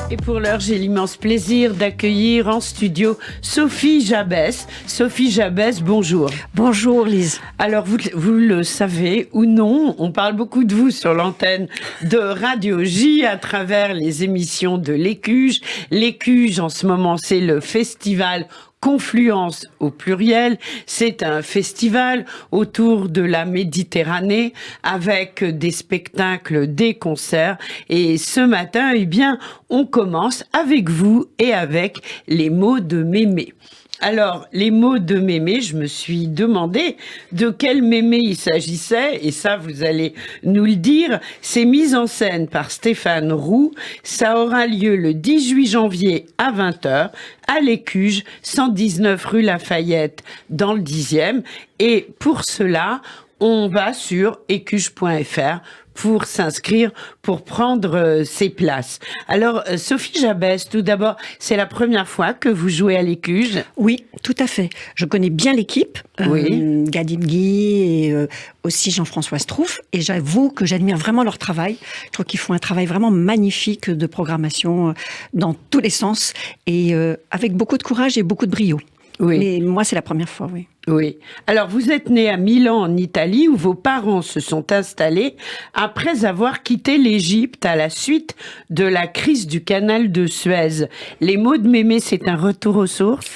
Et pour l'heure, j'ai l'immense plaisir d'accueillir en studio Sophie Jabès. Sophie Jabès, bonjour. Bonjour Lise. Alors, vous le savez ou non, on parle beaucoup de vous sur l'antenne de Radio J à travers les émissions de l'Écuge. L'Écuge, en ce moment, c'est le festival Confluence au pluriel. C'est un festival autour de la Méditerranée avec des spectacles, des concerts. Et ce matin, eh bien, on commence avec vous et avec les mots de Mémé. Alors, les mots de Mémé, je me suis demandé de quel Mémé il s'agissait, et ça, vous allez nous le dire. C'est mis en scène par Stéphane Roux. Ça aura lieu le 18 janvier à 20h à l'Écuge, 119 rue Lafayette, dans le 10e. Et pour cela, on va sur écuge.fr pour s'inscrire, pour prendre ses places. Alors, Sophie Jabès, tout d'abord, c'est la première fois que vous jouez à l'Écuge? Oui, tout à fait. Je connais bien l'équipe, oui. Gadib Guy et aussi Jean-François Strouf, et j'avoue que j'admire vraiment leur travail. Je trouve qu'ils font un travail vraiment magnifique de programmation dans tous les sens, et avec beaucoup de courage et beaucoup de brio. Oui. Mais moi, c'est la première fois, oui. Oui. Alors, vous êtes né à Milan, en Italie, où vos parents se sont installés après avoir quitté l'Égypte à la suite de la crise du canal de Suez. Les mots de Mémé, c'est un retour aux sources?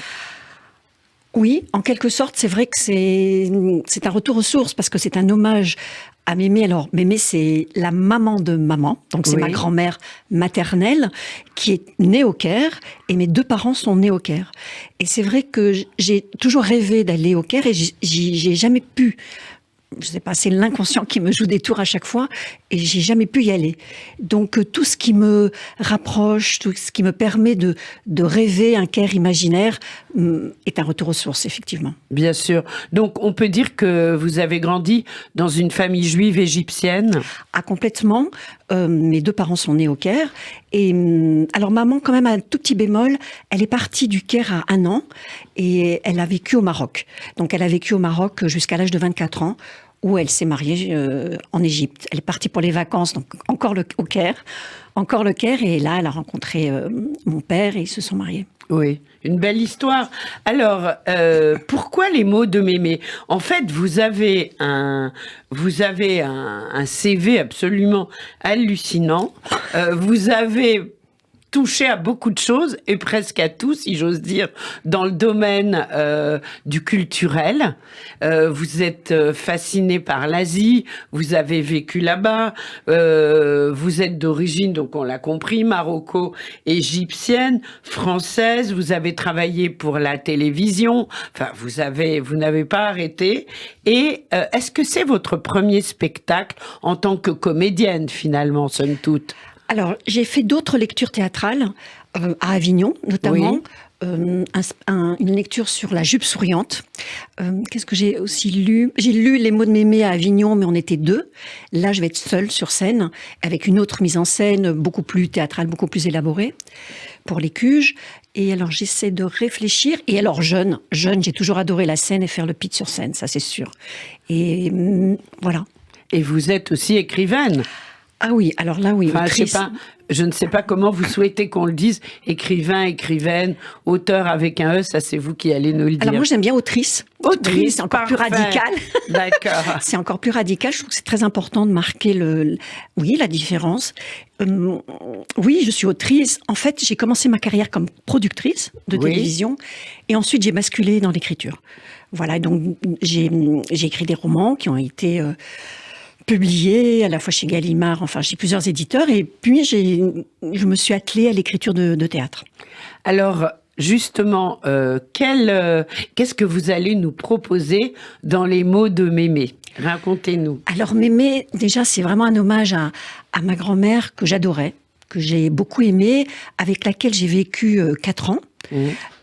Oui, en quelque sorte, c'est vrai que c'est un retour aux sources parce que c'est un hommage à Mémé. Alors, Mémé, c'est la maman de maman, donc c'est ma grand-mère maternelle qui est née au Caire et mes deux parents sont nés au Caire. Et c'est vrai que j'ai toujours rêvé d'aller au Caire et j'ai jamais pu. Je sais pas, c'est l'inconscient qui me joue des tours à chaque fois et j'ai jamais pu y aller. Donc tout ce qui me rapproche, tout ce qui me permet de rêver un Caire imaginaire est un retour aux sources, effectivement. Bien sûr. Donc on peut dire que vous avez grandi dans une famille juive égyptienne? Ah, complètement. Mes deux parents sont nés au Caire. Et alors maman, quand même, a un tout petit bémol. Elle est partie du Caire à 1 an et elle a vécu au Maroc. Donc elle a vécu au Maroc jusqu'à l'âge de 24 ans où elle s'est mariée en Égypte. Elle est partie pour les vacances, donc encore au Caire. Encore le Caire. Et là, elle a rencontré mon père et ils se sont mariés. Oui, une belle histoire. Alors, pourquoi les mots de Mémé? En fait, vous avez un CV absolument hallucinant. Vous avez touché à beaucoup de choses, et presque à tout, si j'ose dire, dans le domaine du culturel. Vous êtes fasciné par l'Asie, vous avez vécu là-bas, vous êtes d'origine, donc on l'a compris, maroco-égyptienne, française, vous avez travaillé pour la télévision, enfin, vous n'avez pas arrêté. Et est-ce que c'est votre premier spectacle en tant que comédienne, finalement, somme toute? Alors, j'ai fait d'autres lectures théâtrales, à Avignon notamment, une lecture sur La jupe souriante. Qu'est-ce que j'ai aussi lu? J'ai lu Les mots de Mémé à Avignon, mais on était 2. Là, je vais être seule sur scène, avec une autre mise en scène, beaucoup plus théâtrale, beaucoup plus élaborée, pour l'Écuge. Et alors, j'essaie de réfléchir. Et alors, jeune, j'ai toujours adoré la scène et faire le pitch sur scène, ça c'est sûr. Et voilà. Et vous êtes aussi écrivaine? Ah oui, alors là, oui. Enfin, je ne sais pas comment vous souhaitez qu'on le dise. Écrivain, écrivaine, auteur avec un E, ça c'est vous qui allez nous le dire. Alors moi j'aime bien autrice. Autrice, oui, c'est encore plus radical. D'accord. C'est encore plus radical. Je trouve que c'est très important de marquer la différence. Oui, je suis autrice. En fait, j'ai commencé ma carrière comme productrice de télévision et ensuite j'ai basculé dans l'écriture. Voilà, donc j'ai écrit des romans qui ont été publié à la fois chez Gallimard, enfin chez plusieurs éditeurs, et puis je me suis attelée à l'écriture de théâtre. Alors, justement, qu'est-ce que vous allez nous proposer dans les mots de Mémé? Racontez-nous. Alors Mémé, déjà, c'est vraiment un hommage à ma grand-mère que j'adorais, que j'ai beaucoup aimée, avec laquelle j'ai vécu 4 ans.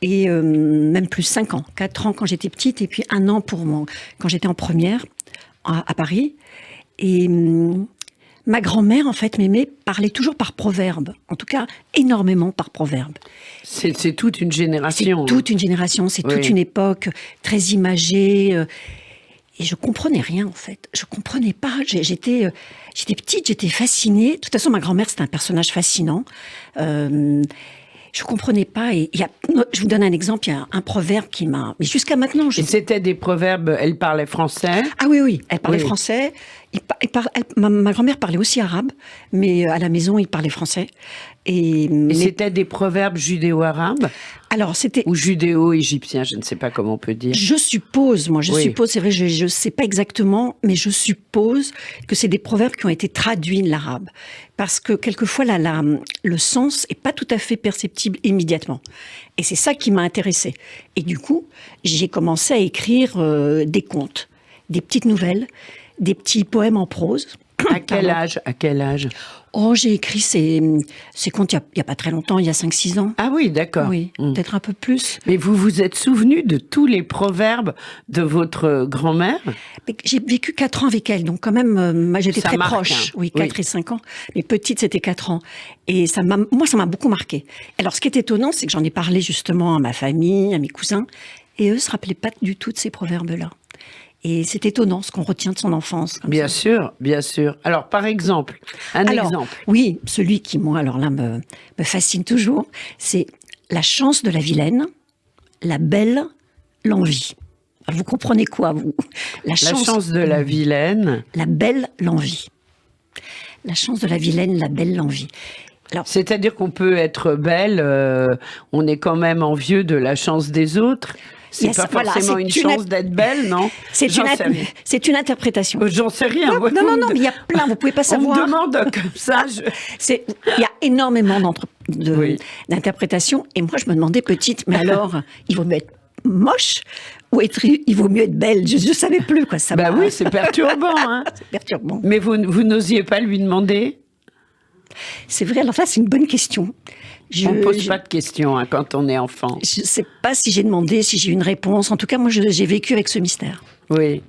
Et même plus 5 ans. 4 ans quand j'étais petite, et puis 1 an quand j'étais en première à Paris. Et ma grand-mère, en fait, Mémé, parlait toujours par proverbe. En tout cas, énormément par proverbe. C'est toute une génération. C'est toute une génération, c'est toute une époque très imagée. Et je comprenais rien, en fait. Je comprenais pas. J'étais petite, j'étais fascinée. De toute façon, ma grand-mère, c'était un personnage fascinant. Je comprenais pas. Et je vous donne un exemple. Il y a un proverbe qui m'a... Mais jusqu'à maintenant... Et c'était des proverbes, elle parlait français? Ah oui, elle parlait français. Ma grand-mère parlait aussi arabe, mais à la maison, il parlait français. Et c'était des proverbes judéo-arabes? Alors, c'était... Ou judéo-égyptiens, je ne sais pas comment on peut dire. Je suppose, c'est vrai, je ne sais pas exactement, mais je suppose que c'est des proverbes qui ont été traduits de l'arabe. Parce que quelquefois, le sens est pas tout à fait perceptible immédiatement. Et c'est ça qui m'a intéressée. Et du coup, j'ai commencé à écrire des contes, des petites nouvelles, des petits poèmes en prose. À quel âge? Oh, j'ai écrit ces contes il y a pas très longtemps, il y a 5-6 ans. Ah oui, d'accord. Oui, peut-être un peu plus. Mais vous vous êtes souvenu de tous les proverbes de votre grand-mère? J'ai vécu 4 ans avec elle, donc quand même, j'étais très proche. Hein. Oui, 4 et 5 ans. Mais petite, c'était 4 ans. Et ça m'a beaucoup marqué. Alors, ce qui est étonnant, c'est que j'en ai parlé justement à ma famille, à mes cousins, et eux se rappelaient pas du tout de ces proverbes-là. Et c'est étonnant ce qu'on retient de son enfance. Bien sûr. Alors, par exemple, exemple. Oui, celui qui, moi, alors là, me fascine toujours, c'est la chance de la vilaine, la belle, l'envie. Alors, vous comprenez quoi, vous? La chance de la vilaine. La belle, l'envie. La chance de la vilaine, la belle, l'envie. Alors, c'est-à-dire qu'on peut être belle, on est quand même envieux de la chance des autres. C'est pas forcément une chance d'être belle, non? C'est une interprétation. J'en sais rien. Non, mais il y a plein, vous pouvez pas savoir. On me demande comme ça. Il y a énormément d'interprétations. Et moi, je me demandais, petite, mais alors, il vaut mieux être moche ou il vaut mieux être belle? Je ne savais plus, quoi. Ça oui, c'est perturbant. Hein. C'est perturbant. Mais vous n'osiez pas lui demander? C'est vrai, alors ça, c'est une bonne question. On ne pose pas de questions quand on est enfant. Je ne sais pas si j'ai demandé, si j'ai eu une réponse. En tout cas, moi, j'ai vécu avec ce mystère. Oui.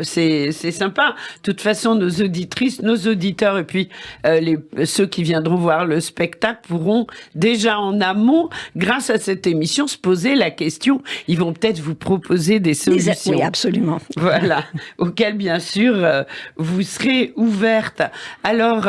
C'est sympa. De toute façon, nos auditrices, nos auditeurs et puis ceux qui viendront voir le spectacle pourront déjà en amont, grâce à cette émission, se poser la question. Ils vont peut-être vous proposer des solutions. Oui, absolument. Voilà, auxquelles bien sûr vous serez ouverte. Alors,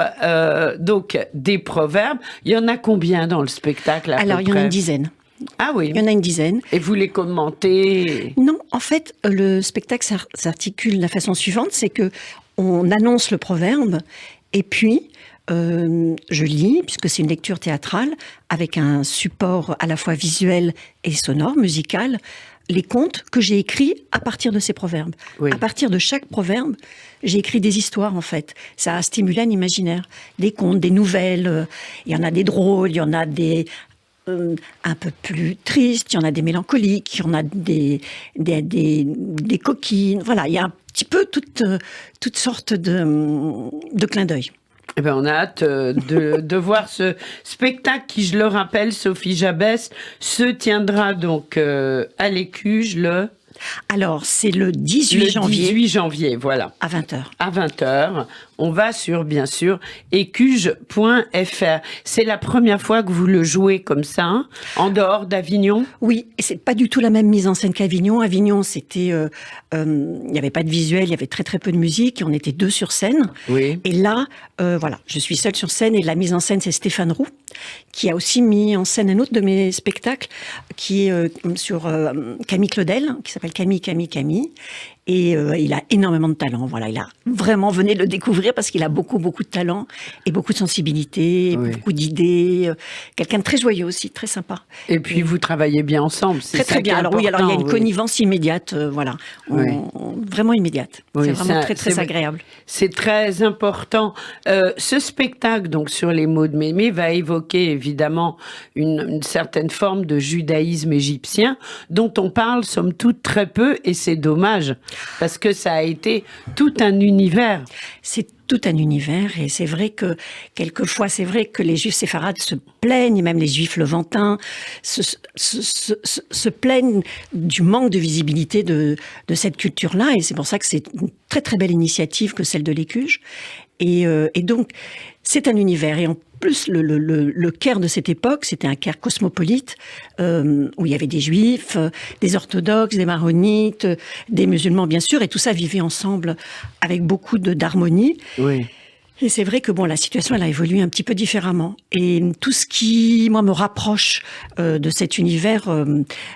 donc, des proverbes, il y en a combien dans le spectacle? Alors, il y en a une dizaine. Ah oui. Il y en a une dizaine. Et vous les commentez? Non, en fait, le spectacle s'articule de la façon suivante, c'est que on annonce le proverbe, et puis je lis, puisque c'est une lecture théâtrale, avec un support à la fois visuel et sonore, musical, les contes que j'ai écrits à partir de ces proverbes. Oui. À partir de chaque proverbe, j'ai écrit des histoires, en fait. Ça a stimulé un imaginaire. Des contes, des nouvelles, il y en a des drôles, il y en a des... un peu plus triste, il y en a des mélancoliques, il y en a des coquines. Voilà, il y a un petit peu toutes sortes de clins d'œil. Eh ben, on a hâte de voir ce spectacle qui, je le rappelle, Sophie Jabès, se tiendra donc à l'Écuge Alors, c'est le 18 janvier. Le 18 janvier, voilà. À 20h. À 20h. On va sur, bien sûr, écuge.fr. C'est la première fois que vous le jouez comme ça, hein, en dehors d'Avignon? Oui, et c'est pas du tout la même mise en scène qu'Avignon. Avignon, c'était... il n'y avait pas de visuel, il y avait très très peu de musique, et on était 2 sur scène. Oui. Et là, voilà, je suis seule sur scène, et la mise en scène, c'est Stéphane Roux, qui a aussi mis en scène un autre de mes spectacles, qui est sur Camille Claudel, qui s'appelle Camille. Et il a énormément de talent. Voilà, il a vraiment, venez le découvrir parce qu'il a beaucoup de talent et beaucoup de sensibilité, oui. Beaucoup d'idées. Quelqu'un de très joyeux aussi, très sympa. Et puis vous travaillez bien ensemble, c'est très bien. Alors oui, alors il y a une connivence immédiate, voilà, vraiment immédiate. Oui, c'est vraiment très agréable. C'est très important. Ce spectacle, donc sur les mots de Mémé, va évoquer évidemment une certaine forme de judaïsme égyptien dont on parle somme toute très peu, et c'est dommage. Parce que ça a été tout un univers. C'est tout un univers, et c'est vrai que quelquefois, c'est vrai que les juifs séfarades se plaignent, et même les juifs levantins se plaignent du manque de visibilité de cette culture-là, et c'est pour ça que c'est une très très belle initiative que celle de l'Écuge. Et donc, c'est un univers. Et en plus, le Caire de cette époque, c'était un Caire cosmopolite, où il y avait des juifs, des orthodoxes, des maronites, des musulmans, bien sûr, et tout ça vivait ensemble avec beaucoup d'harmonie. Oui. Et c'est vrai que la situation, elle a évolué un petit peu différemment. Et tout ce qui, moi, me rapproche de cet univers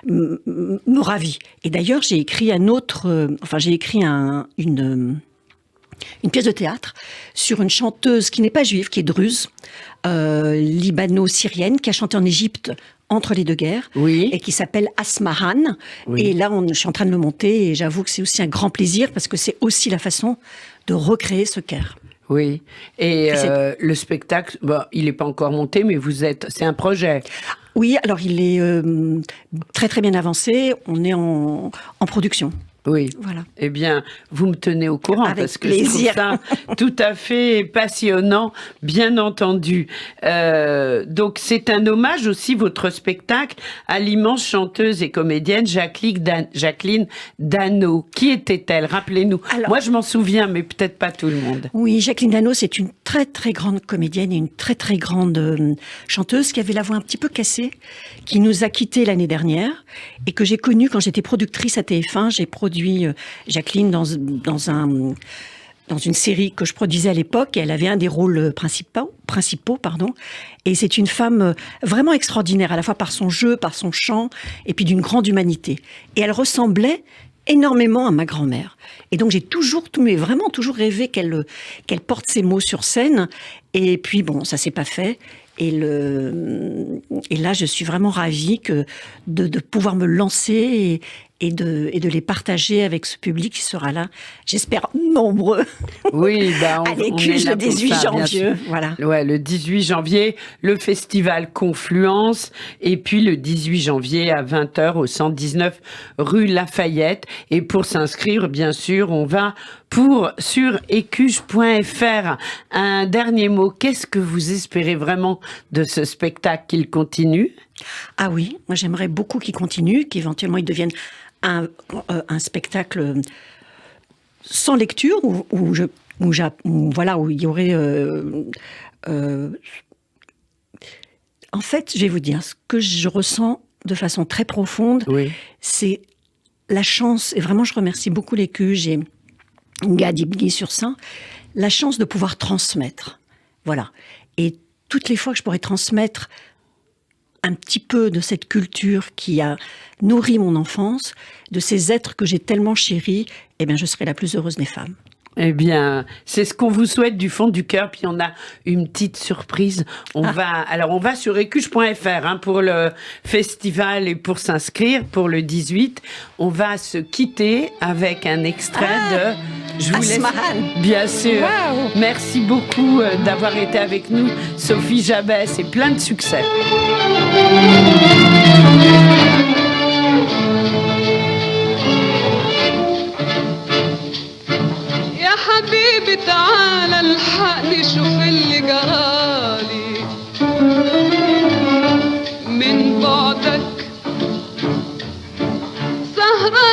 me ravit. Et d'ailleurs, j'ai écrit une pièce de théâtre sur une chanteuse qui n'est pas juive, qui est druze, libano-syrienne, qui a chanté en Égypte entre les deux guerres, oui. et qui s'appelle Asmahan. Oui. Et là, je suis en train de le monter, et j'avoue que c'est aussi un grand plaisir, parce que c'est aussi la façon de recréer ce Caire. Oui, et le spectacle, il n'est pas encore monté, mais c'est un projet. Oui, alors il est très très bien avancé, on est en production. Oui, voilà. Eh bien, vous me tenez au courant avec parce que plaisir. je trouve ça tout à fait passionnant, bien entendu. Donc, c'est un hommage aussi, votre spectacle, à l'immense chanteuse et comédienne Jacqueline Dano. Qui était-elle? Rappelez-nous. Alors, moi, je m'en souviens, mais peut-être pas tout le monde. Oui, Jacqueline Dano, c'est une très très grande comédienne et une très très grande chanteuse qui avait la voix un petit peu cassée, qui nous a quittés l'année dernière et que j'ai connue quand j'étais productrice à TF1. J'ai produit Jacqueline dans une série que je produisais à l'époque, et elle avait un des rôles principaux. Et c'est une femme vraiment extraordinaire, à la fois par son jeu, par son chant, et puis d'une grande humanité. Et elle ressemblait énormément à ma grand-mère. Et donc j'ai toujours rêvé qu'elle porte ces mots sur scène. Et puis ça s'est pas fait. Et là, je suis vraiment ravie de pouvoir me lancer et de les partager avec ce public qui sera là, j'espère, nombreux. Oui, à l'Écuge le 18 janvier. Voilà. Ouais, le 18 janvier, le festival Confluence, et puis le 18 janvier à 20h au 119 rue Lafayette. Et pour s'inscrire, bien sûr, on va sur écuge.fr. Un dernier mot, qu'est-ce que vous espérez vraiment de ce spectacle, qu'il continue? Ah oui, moi j'aimerais beaucoup qu'il continue, qu'éventuellement il devienne un spectacle sans lecture, où il y aurait... En fait, je vais vous dire, ce que je ressens de façon très profonde, oui. C'est la chance, et vraiment je remercie beaucoup l'Écuge et Gad Ibghi sur ça, la chance de pouvoir transmettre. Voilà. Et toutes les fois que je pourrais transmettre un petit peu de cette culture qui a nourri mon enfance, de ces êtres que j'ai tellement chéris, je serai la plus heureuse des femmes. Eh bien, c'est ce qu'on vous souhaite du fond du cœur. Puis on a une petite surprise. On va sur écuge.fr pour le festival et pour s'inscrire pour le 18. On va se quitter avec un extrait de... Je vous laisse. Bien sûr. Wow. Merci beaucoup d'avoir été avec nous, Sophie Jabès, et plein de succès. حبيبي تعال الحقني شوف اللي جرى